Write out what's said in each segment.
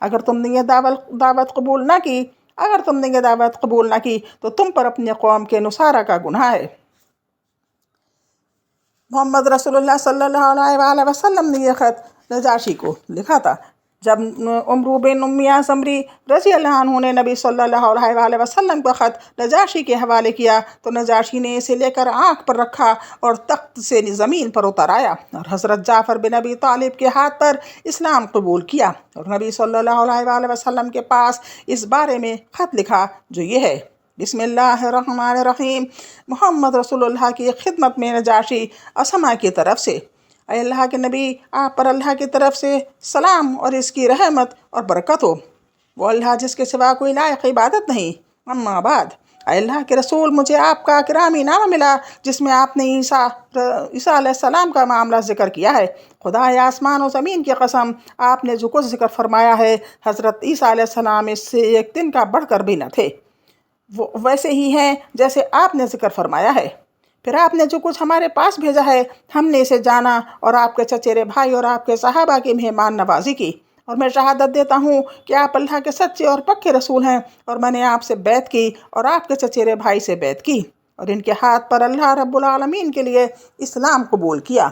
اگر تم نے یہ دعوت قبول نہ کی اگر تم نے یہ دعوت قبول نہ کی تو تم پر اپنے قوم کے نصارہ کا گناہ ہے۔ محمد رسول اللہ صلی اللہ علیہ وآلہ وسلم نے یہ خط نجاشی کو لکھا تھا۔ جب عمرو بن امیہ زمری رضی اللہ عنہ نے نبی صلی اللہ علیہ وآلہ وسلم کا خط نجاشی کے حوالے کیا تو نجاشی نے اسے لے کر آنکھ پر رکھا اور تخت سے زمین پر اتر آیا اور حضرت جعفر بن ابی طالب کے ہاتھ پر اسلام قبول کیا اور نبی صلی اللہ علیہ وآلہ وسلم کے پاس اس بارے میں خط لکھا جو یہ ہے: بسم اللہ الرحمن الرحیم، محمد رسول اللہ کی خدمت میں نجاشی اسما کی طرف سے۔ اے اللہ کے نبی، آپ پر اللہ کی طرف سے سلام اور اس کی رحمت اور برکت ہو، وہ اللہ جس کے سوا کوئی لائق عبادت نہیں۔ اما بعد، اے اللہ کے رسول، مجھے آپ کا کرامی نامہ ملا جس میں آپ نے عیسیٰ علیہ السلام کا معاملہ ذکر کیا ہے۔ خدائے آسمان و زمین کی قسم، آپ نے جو کچھ ذکر فرمایا ہے حضرت عیسیٰ علیہ السلام اس سے ایک دن کا بڑھ کر بھی نہ تھے، وہ ویسے ہی ہیں جیسے آپ نے ذکر فرمایا ہے۔ پھر آپ نے جو کچھ ہمارے پاس بھیجا ہے ہم نے اسے جانا اور آپ کے چچیرے بھائی اور آپ کے صحابہ کی مہمان نوازی کی، اور میں شہادت دیتا ہوں کہ آپ اللہ کے سچے اور پکے رسول ہیں، اور میں نے آپ سے بیعت کی اور آپ کے چچیرے بھائی سے بیعت کی اور ان کے ہاتھ پر اللہ رب العالمین کے لیے اسلام قبول کیا۔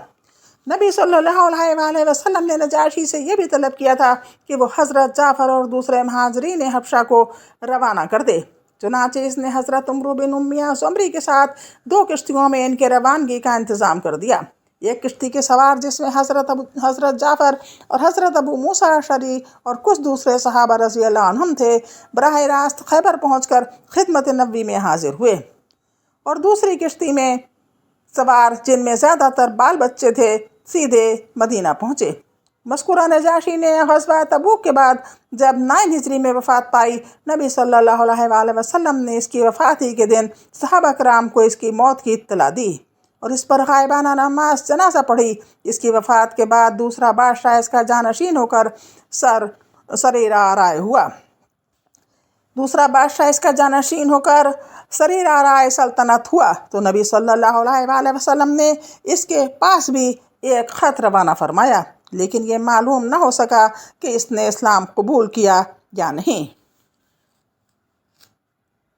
نبی صلی اللہ علیہ وآلہ وسلم نے نجاشی سے یہ بھی طلب کیا تھا کہ وہ حضرت جعفر اور دوسرے مہاجرین حبشہ کو روانہ کر دے۔ چنانچہ اس نے حضرت عمرو بن امیہ زمری کے ساتھ 2 کشتیوں میں ان کے روانگی کا انتظام کر دیا۔ ایک کشتی کے سوار جس میں حضرت جعفر اور حضرت ابو موسیٰ اشعری اور کچھ دوسرے صحابہ رضی اللہ عنہم تھے، براہ راست خیبر پہنچ کر خدمت نبوی میں حاضر ہوئے، اور دوسری کشتی میں سوار جن میں زیادہ تر بال بچے تھے سیدھے مدینہ پہنچے۔ مذکورہ نجاشی نے غزوہ تبوک کے بعد جب 9 ہجری میں وفات پائی، نبی صلی اللہ علیہ وآلہ وسلم نے اس کی وفات ہی کے دن صحابہ کرام کو اس کی موت کی اطلاع دی اور اس پر غائبانہ نماز جنازہ پڑھی۔ اس کی وفات کے بعد دوسرا بادشاہ اس کا جانشین ہو کر سریر آرائے سلطنت ہوا تو نبی صلی اللہ علیہ وآلہ وسلم نے اس کے پاس بھی ایک خط روانہ فرمایا، لیکن یہ معلوم نہ ہو سکا کہ اس نے اسلام قبول کیا یا نہیں۔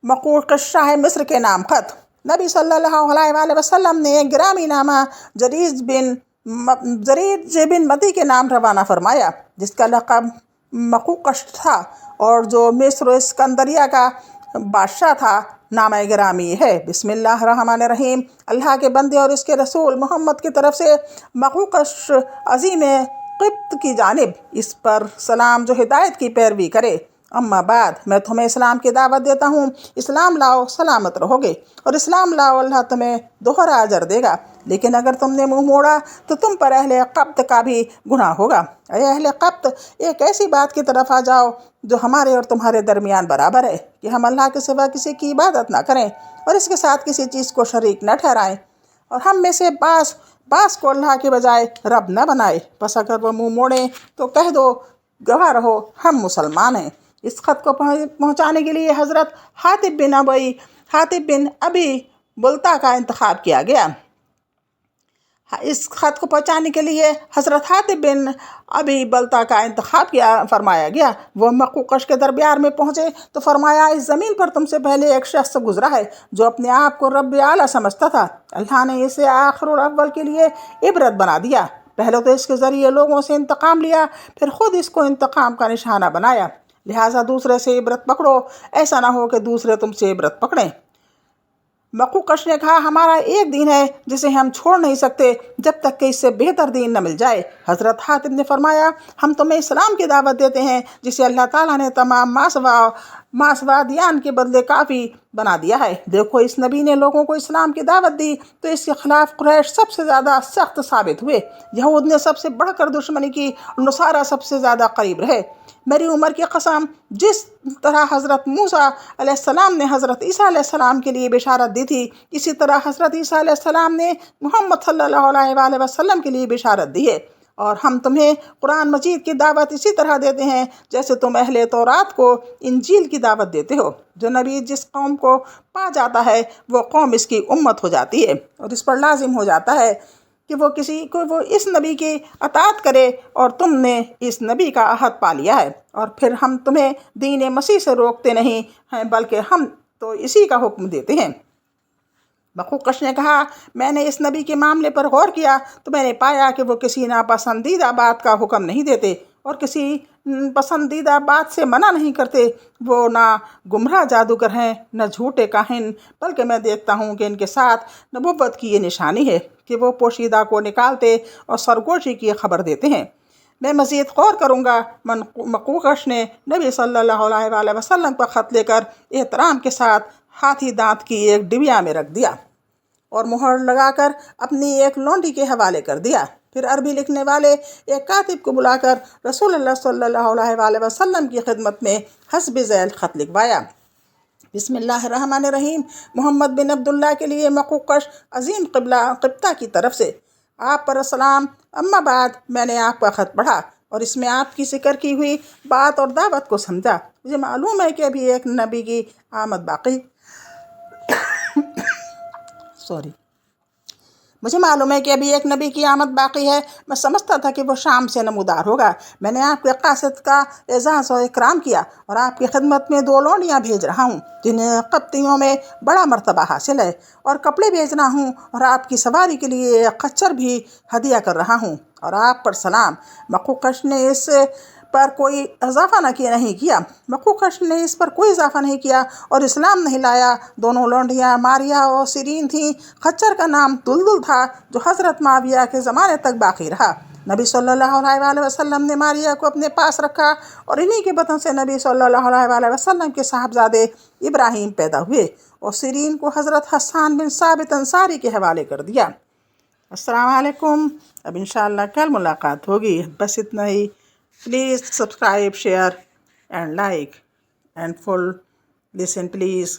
مقوقس شاہ مصر کے نام خط۔ نبی صلی اللہ علیہ وآلہ وسلم نے ایک گرامی نامہ جریج بن مدی کے نام روانہ فرمایا، جس کا لقب مقوقس تھا اور جو مصر و اسکندریہ کا بادشاہ تھا۔ نامہ گرامی ہے: بسم اللہ الرحمن الرحیم، اللہ کے بندے اور اس کے رسول محمد کی طرف سے مقوقس عظیم قبط کی جانب، اس پر سلام جو ہدایت کی پیروی کرے۔ اما بعد، میں تمہیں اسلام کی دعوت دیتا ہوں، اسلام لاؤ سلامت رہو گے، اور اسلام لاؤ اللہ تمہیں دوہرا اجر دے گا، لیکن اگر تم نے منہ موڑا تو تم پر اہل قبط کا بھی گناہ ہوگا۔ اے اہل قبط، ایک ایسی بات کی طرف آ جاؤ جو ہمارے اور تمہارے درمیان برابر ہے کہ ہم اللہ کے سوا کسی کی عبادت نہ کریں اور اس کے ساتھ کسی چیز کو شریک نہ ٹھہرائیں، اور ہم میں سے بعض کو اللہ کے بجائے رب نہ بنائے۔ بس اگر وہ منہ موڑیں تو کہہ دو، گواہ رہو ہم مسلمان ہیں۔ اس خط کو پہنچانے کے لیے حضرت حاطب بن ابی بلتا کا انتخاب کیا گیا۔ اس خط کو پہنچانے کے لیے حضرت حاطب بن ابی بلتا کا انتخاب فرمایا گیا۔ وہ مقوقس کے دربار میں پہنچے تو فرمایا، اس زمین پر تم سے پہلے ایک شخص گزرا ہے جو اپنے آپ کو رب اعلیٰ سمجھتا تھا۔ اللہ نے اسے آخر الاول کے لیے عبرت بنا دیا۔ پہلے تو اس کے ذریعے لوگوں سے انتقام لیا، پھر خود اس کو انتقام کا نشانہ بنایا، لہٰذا دوسرے سے عبرت پکڑو، ایسا نہ ہو کہ دوسرے تم سے عبرت پکڑیں۔ مقوقس نے کہا، ہمارا ایک دین ہے جسے ہم چھوڑ نہیں سکتے جب تک کہ اس سے بہتر دین نہ مل جائے۔ حضرت حاتب نے فرمایا، ہم تمہیں اسلام کی دعوت دیتے ہیں جسے اللہ تعالیٰ نے تمام ماسوا دیان کے بدلے کافی بنا دیا ہے۔ دیکھو، اس نبی نے لوگوں کو اسلام کی دعوت دی تو اس کے خلاف قریش سب سے زیادہ سخت ثابت ہوئے، یہود نے سب سے بڑھ کر دشمنی کی، نصارہ سب سے زیادہ قریب رہے۔ میری عمر کی قسم، جس طرح حضرت موسیٰ علیہ السلام نے حضرت عیسیٰ علیہ السلام کے لیے بشارت دی تھی، اسی طرح حضرت عیسیٰ علیہ السلام نے محمد صلی اللہ علیہ وآلہ وسلم کے لیے بشارت دی ہے، اور ہم تمہیں قرآن مجید کی دعوت اسی طرح دیتے ہیں جیسے تم اہل تورات کو انجیل کی دعوت دیتے ہو۔ جو نبی جس قوم کو پا جاتا ہے وہ قوم اس کی امت ہو جاتی ہے اور اس پر لازم ہو جاتا ہے کہ وہ اس نبی کی اطاعت کرے، اور تم نے اس نبی کا عہد پا لیا ہے، اور پھر ہم تمہیں دین مسیح سے روکتے نہیں ہیں بلکہ ہم تو اسی کا حکم دیتے ہیں۔ مخوقش نے کہا، میں نے اس نبی کے معاملے پر غور کیا تو میں نے پایا کہ وہ کسی ناپسندیدہ بات کا حکم نہیں دیتے اور کسی پسندیدہ بات سے منع نہیں کرتے۔ وہ نہ گمراہ جادوگر ہیں نہ جھوٹے کاہن، بلکہ میں دیکھتا ہوں کہ ان کے ساتھ نبوت کی یہ نشانی ہے کہ وہ پوشیدہ کو نکالتے اور سرگوشی کی خبر دیتے ہیں۔ میں مزید غور کروں گا۔ مخوقش نے نبی صلی اللہ علیہ وآلہ وسلم کا خط لے کر احترام کے ساتھ ہاتھی دانت کی ایک ڈبیا میں رکھ دیا اور مہر لگا کر اپنی ایک لونڈی کے حوالے کر دیا۔ پھر عربی لکھنے والے ایک کاتب کو بلا کر رسول اللہ صلی اللہ علیہ وآلہ وسلم کی خدمت میں حسب ذیل خط لکھوایا۔ بسم اللہ الرحمن الرحیم، محمد بن عبداللہ کے لیے مخوقش، عظیم قبطہ کی طرف سے، آپ پر السلام۔ اما بعد، میں نے آپ کا خط پڑھا اور اس میں آپ کی ذکر کی ہوئی بات اور دعوت کو سمجھا۔ مجھے معلوم ہے کہ ابھی ایک نبی کی آمد باقی ہے۔ میں سمجھتا تھا کہ وہ شام سے نمودار ہوگا۔ میں نے آپ کے قاصد کا اعزاز و اکرام کیا اور آپ کی خدمت میں 2 لونڈیاں بھیج رہا ہوں جنہیں قبطیوں میں بڑا مرتبہ حاصل ہے، اور کپڑے بھیج رہا ہوں، اور آپ کی سواری کے لیے ایک خچر بھی ہدیہ کر رہا ہوں، اور آپ پر سلام۔ مخوقش نے اس پر کوئی اضافہ نہیں کیا اور اسلام نہیں لایا۔ دونوں لونڈیاں ماریا اور سیرین تھیں۔ خچر کا نام دلدل تھا، جو حضرت معاویہ کے زمانے تک باقی رہا۔ نبی صلی اللہ علیہ وآلہ وسلم نے ماریا کو اپنے پاس رکھا، اور انہی کے بطن سے نبی صلی اللہ علیہ وآلہ وسلم کے صاحبزادے ابراہیم پیدا ہوئے، اور سیرین کو حضرت حسان بن ثابت انصاری کے حوالے کر دیا۔ السلام علیکم۔ اب انشاءاللہ کل ملاقات ہوگی۔ بس اتنا ہی۔ Please subscribe, share and like and full listen please.